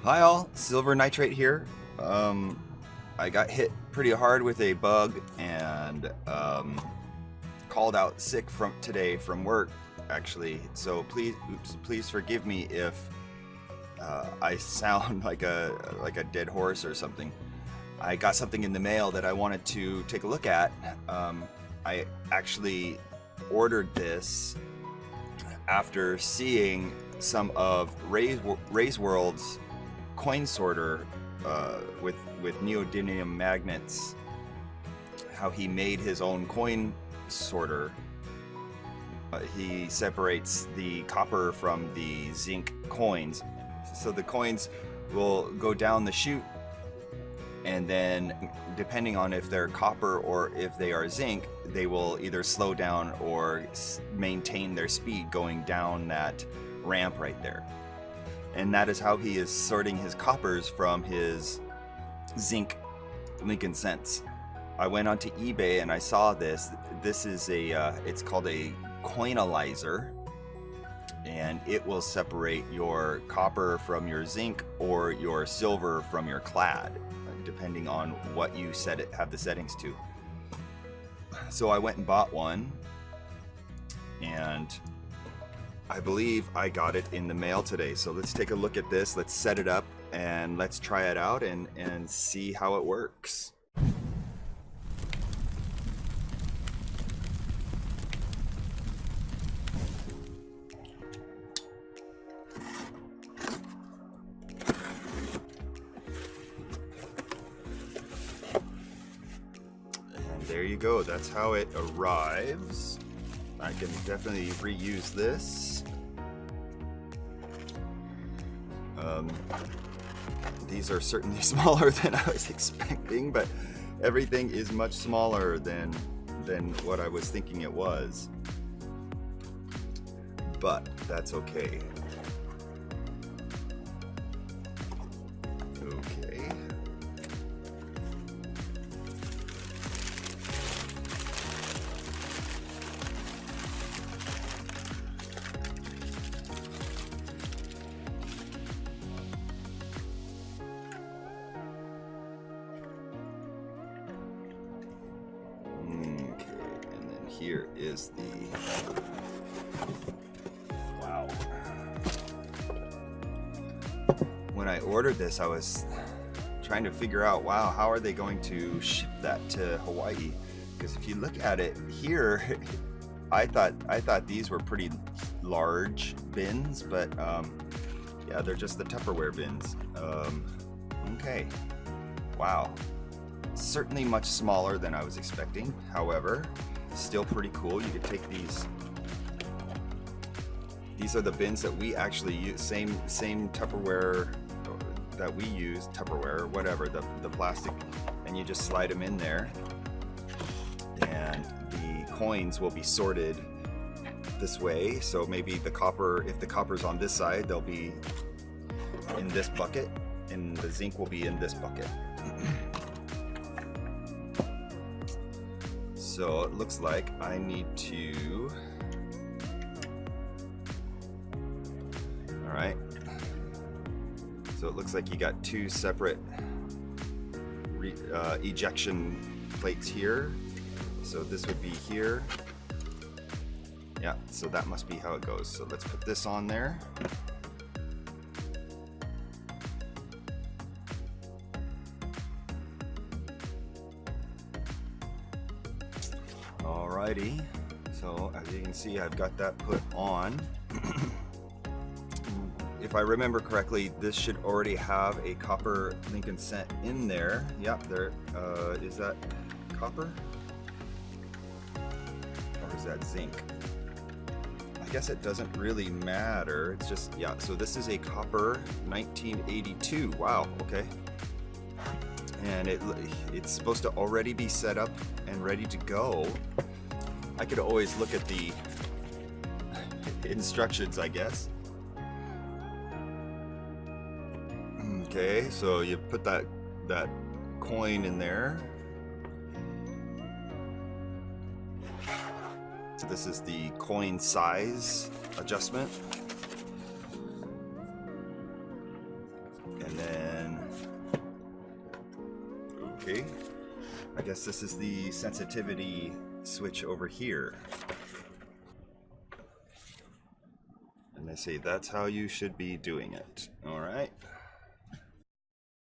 Hi all, Silver Nitrate here. I got hit pretty hard with a bug and called out sick from today from work, actually. So please forgive me if I sound like a dead horse or something. I got something in the mail that I wanted to take a look at. I actually ordered this after seeing some of Ray's World's coin sorter with neodymium magnets, how he made his own coin sorter. He separates the copper from the zinc coins, so the coins will go down the chute, and then depending on if they're copper or if they are zinc, they will either slow down or maintain their speed going down that ramp right there. And that is how he is sorting his coppers from his zinc Lincoln Cents. I went onto eBay and I saw this. This is it's called a coinalizer, and it will separate your copper from your zinc or your silver from your clad, depending on what you have the settings to. So I went and bought one, and I believe I got it in the mail today. So let's take a look at this. Let's set it up and let's try it out and see how it works. And there you go. That's how it arrives. I can definitely reuse this. These are certainly smaller than I was expecting, but everything is much smaller than what I was thinking it was. But that's okay. Okay. Here is the wow. When I ordered this, I was trying to figure out, wow, how are they going to ship that to Hawaii? Because if you look at it here, I thought these were pretty large bins, but yeah, they're just the Tupperware bins. Okay, wow, certainly much smaller than I was expecting. However, still pretty cool. You could take these. These are the bins that we actually use. Same Tupperware that we use. Tupperware, or whatever, the plastic, and you just slide them in there, and the coins will be sorted this way. So maybe the copper, if the copper's on this side, they'll be in this bucket, and the zinc will be in this bucket. So it looks like I need to, all right. So it looks like you got two separate ejection plates here. So this would be here. Yeah, so that must be how it goes. So let's put this on there. Alrighty, so as you can see, I've got that put on. If I remember correctly, this should already have a copper Lincoln Cent in there. Yep, there is that copper? Or is that zinc? I guess it doesn't really matter. It's just, yeah, so this is a copper 1982. Wow, okay. And it's supposed to already be set up and ready to go. I could always look at the instructions, I guess. Okay, so you put that coin in there. So this is the coin size adjustment. And Okay, I guess this is the sensitivity switch over here. And they say that's how you should be doing it. All right.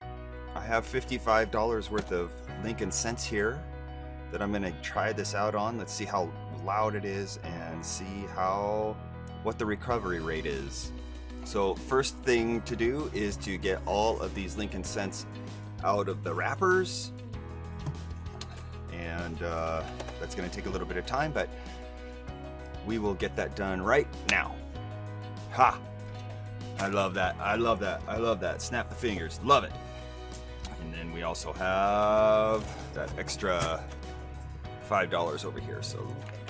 I have $55 worth of Lincoln cents here that I'm gonna try this out on. Let's see how loud it is and see what the recovery rate is. So first thing to do is to get all of these Lincoln cents out of the wrappers, and that's gonna take a little bit of time, but we will get that done right now. Ha! I love that. I love that. I love that. Snap the fingers. Love it. And then we also have that extra $5 over here.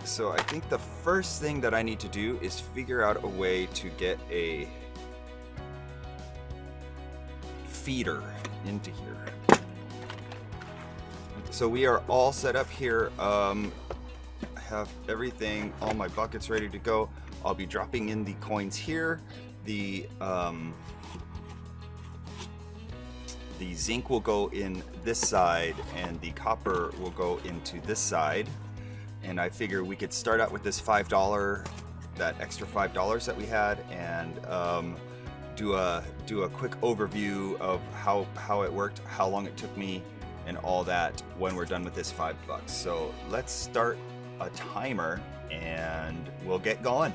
So I think the first thing that I need to do is figure out a way to get a feeder into here. So we are all set up here. I have everything, all my buckets ready to go. I'll be dropping in the coins here. The zinc will go in this side and the copper will go into this side. And I figure we could start out with this $5, that extra $5 that we had, and do a quick overview of how it worked, how long it took me, and all that when we're done with this $5. So let's start a timer and we'll get going.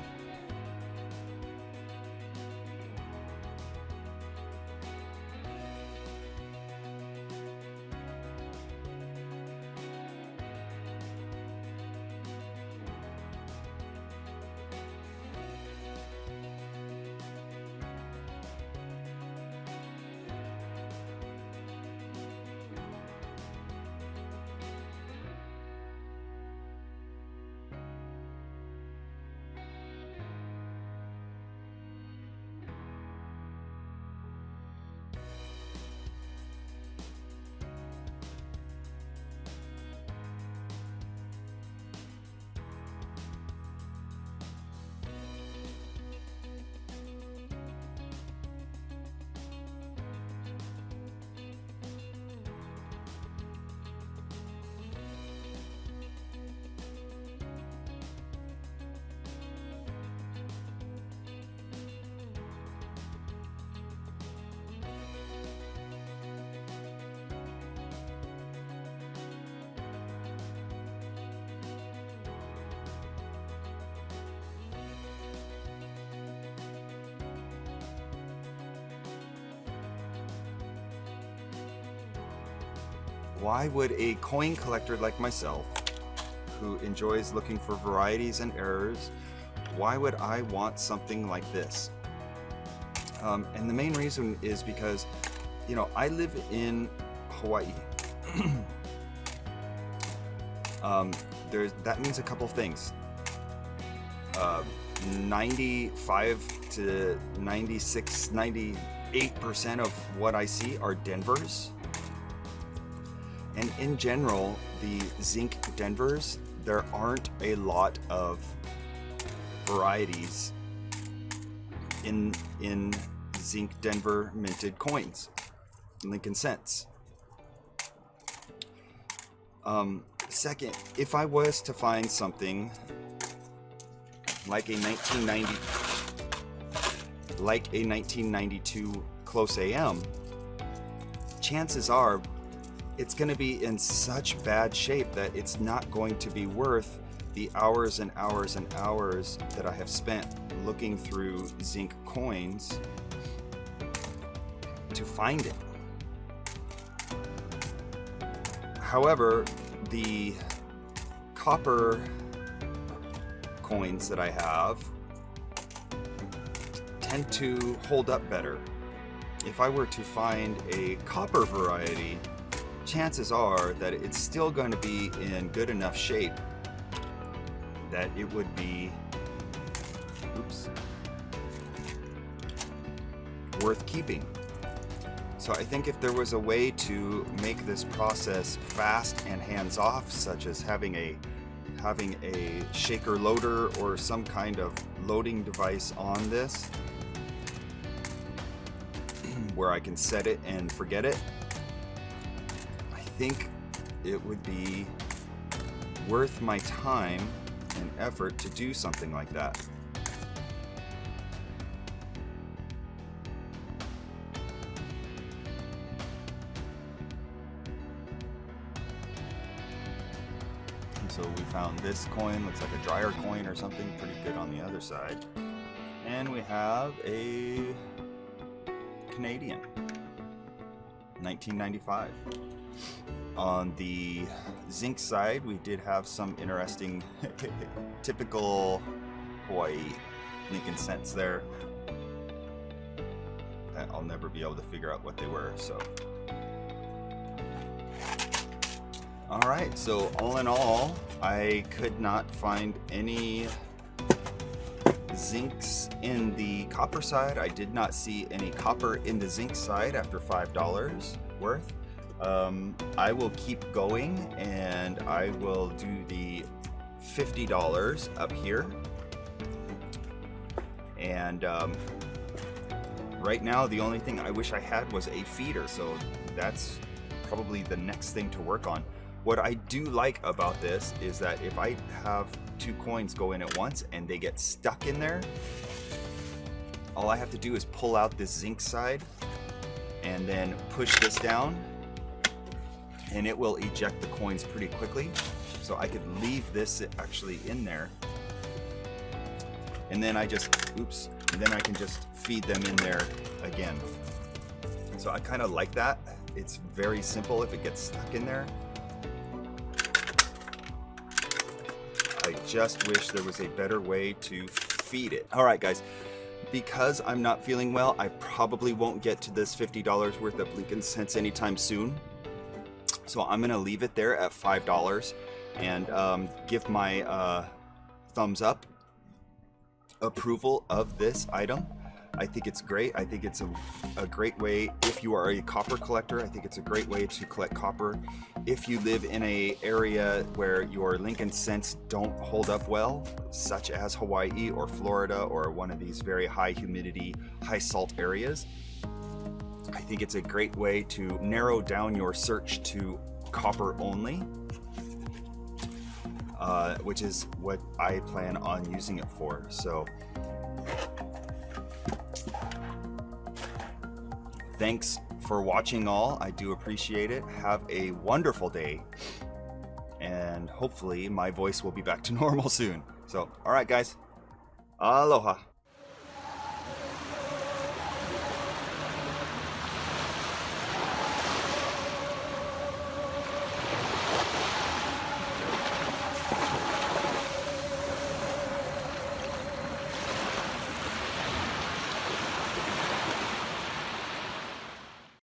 Why would a coin collector like myself, who enjoys looking for varieties and errors, why would I want something like this? And the main reason is because, you know, I live in Hawaii. That means a couple things. 95 to 96, 98% of what I see are Denvers. And in general, the zinc Denvers, there aren't a lot of varieties in zinc Denver minted coins, Lincoln cents. Second, if I was to find something like a 1992 close AM, chances are it's going to be in such bad shape that it's not going to be worth the hours and hours and hours that I have spent looking through zinc coins to find it. However, the copper coins that I have tend to hold up better. If I were to find a copper variety, chances are that it's still going to be in good enough shape that it would be worth keeping. So I think if there was a way to make this process fast and hands-off, such as having a shaker loader or some kind of loading device on this where I can set it and forget it, I think it would be worth my time and effort to do something like that. So we found this coin, looks like a dryer coin or something, pretty good on the other side. And we have a Canadian, 1995. On the Zinc side, we did have some interesting, typical Hawaii Lincoln cents there that I'll never be able to figure out what they were, so. Alright, so all in all, I could not find any zincs in the copper side. I did not see any copper in the zinc side after $5 worth. I will keep going and I will do the $50 up here. And right now the only thing I wish I had was a feeder, so that's probably the next thing to work on. What I do like about this is that if I have two coins go in at once and they get stuck in there, all I have to do is pull out this zinc side and then push this down and it will eject the coins pretty quickly. So I could leave this actually in there and then I just, oops, and then I can just feed them in there again. So I kind of like that. It's very simple if it gets stuck in there. I just wish there was a better way to feed it. All right, guys, because I'm not feeling well, I probably won't get to this $50 worth of Lincoln cents anytime soon. So I'm gonna leave it there at $5 and give my thumbs up approval of this item. I think it's great. I think it's a great way, if you are a copper collector, I think it's a great way to collect copper. If you live in an area where your Lincoln cents don't hold up well, such as Hawaii or Florida or one of these very high humidity, high salt areas, I think it's a great way to narrow down your search to copper only, which is what I plan on using it for. So thanks for watching all. I do appreciate it. Have a wonderful day. And hopefully my voice will be back to normal soon. So, all right, guys. Aloha.